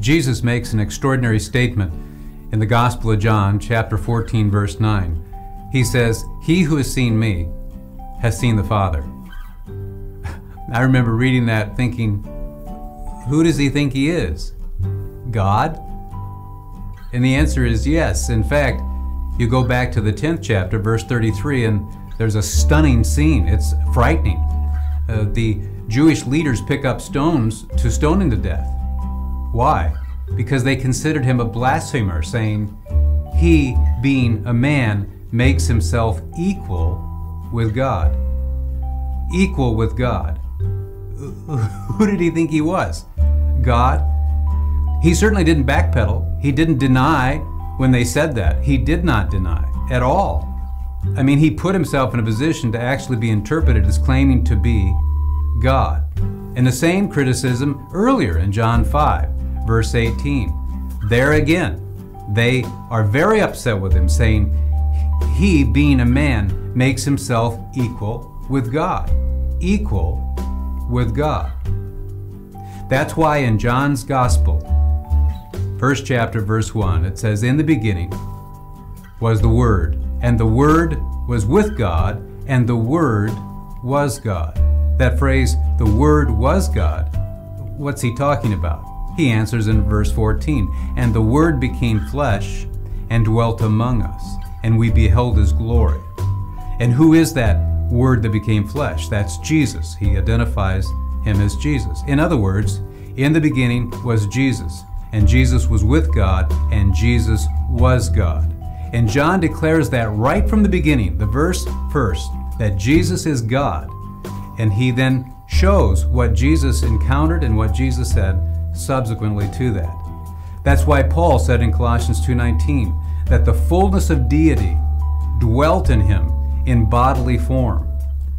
Jesus makes an extraordinary statement in the Gospel of John, chapter 14, verse 9. He says, "He who has seen me has seen the Father." I remember reading that thinking, who does he think he is? God? And the answer is yes. In fact, you go back to the 10th chapter, verse 33, and there's a stunning scene. It's frightening. The Jewish leaders pick up stones to stone him to death. Why? Because they considered him a blasphemer, saying, "He, being a man, makes himself equal with God." Equal with God. Who did he think he was? God? He certainly didn't backpedal. He didn't deny when they said that. He did not deny at all. I mean, he put himself in a position to actually be interpreted as claiming to be God. And the same criticism earlier in John 5, verse 18. There again, they are very upset with him, saying, "He, being a man, makes himself equal with God." Equal with God. That's why in John's Gospel, first chapter, verse 1, it says, "In the beginning was the Word, and the Word was with God, and the Word was God." That phrase, "the Word was God," what's he talking about? He answers in verse 14, "And the Word became flesh and dwelt among us, and we beheld his glory." And who is that Word that became flesh? That's Jesus. He identifies him as Jesus. In other words, in the beginning was Jesus, and Jesus was with God, and Jesus was God. And John declares that right from the beginning, the verse first, that Jesus is God. And he then shows what Jesus encountered and what Jesus said subsequently to that. That's why Paul said in Colossians 2:19 that the fullness of deity dwelt in him in bodily form.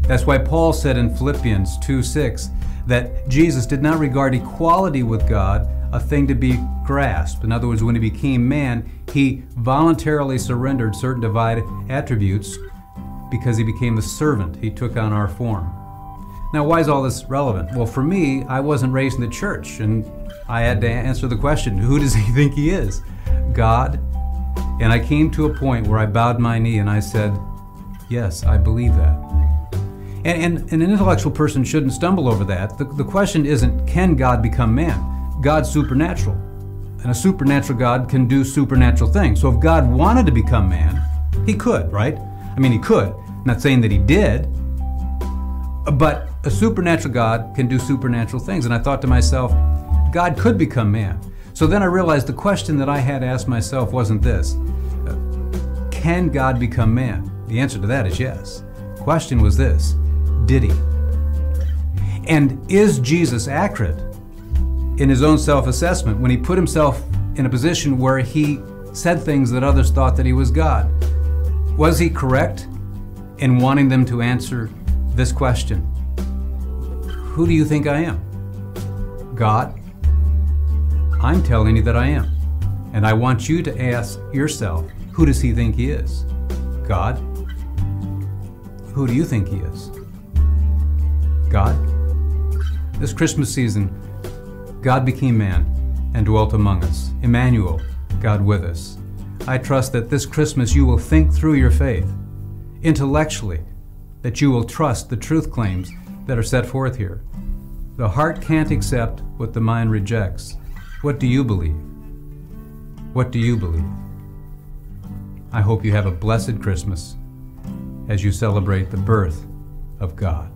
That's why Paul said in Philippians 2:6 that Jesus did not regard equality with God a thing to be grasped. In other words, when he became man, he voluntarily surrendered certain divine attributes because he became the servant. He took on our form. Now, why is all this relevant? Well, for me, I wasn't raised in the church, and I had to answer the question, who does he think he is? God? And I came to a point where I bowed my knee and I said, yes, I believe that. And an intellectual person shouldn't stumble over that. The question isn't, can God become man? God's supernatural. And a supernatural God can do supernatural things. So if God wanted to become man, he could, right? I mean, he could. I'm not saying that he did. But a supernatural God can do supernatural things. And I thought to myself, God could become man. So then I realized the question that I had to ask myself wasn't this. Can God become man? The answer to that is yes. The question was this. Did he? And is Jesus accurate in his own self-assessment when he put himself in a position where he said things that others thought that he was God? Was he correct in wanting them to answer this question? Who do you think I am? God? I'm telling you that I am. And I want you to ask yourself, who does he think he is? God? Who do you think he is? God? This Christmas season, God became man and dwelt among us. Emmanuel, God with us. I trust that this Christmas you will think through your faith, intellectually, that you will trust the truth claims that are set forth here. The heart can't accept what the mind rejects. What do you believe? What do you believe? I hope you have a blessed Christmas as you celebrate the birth of God.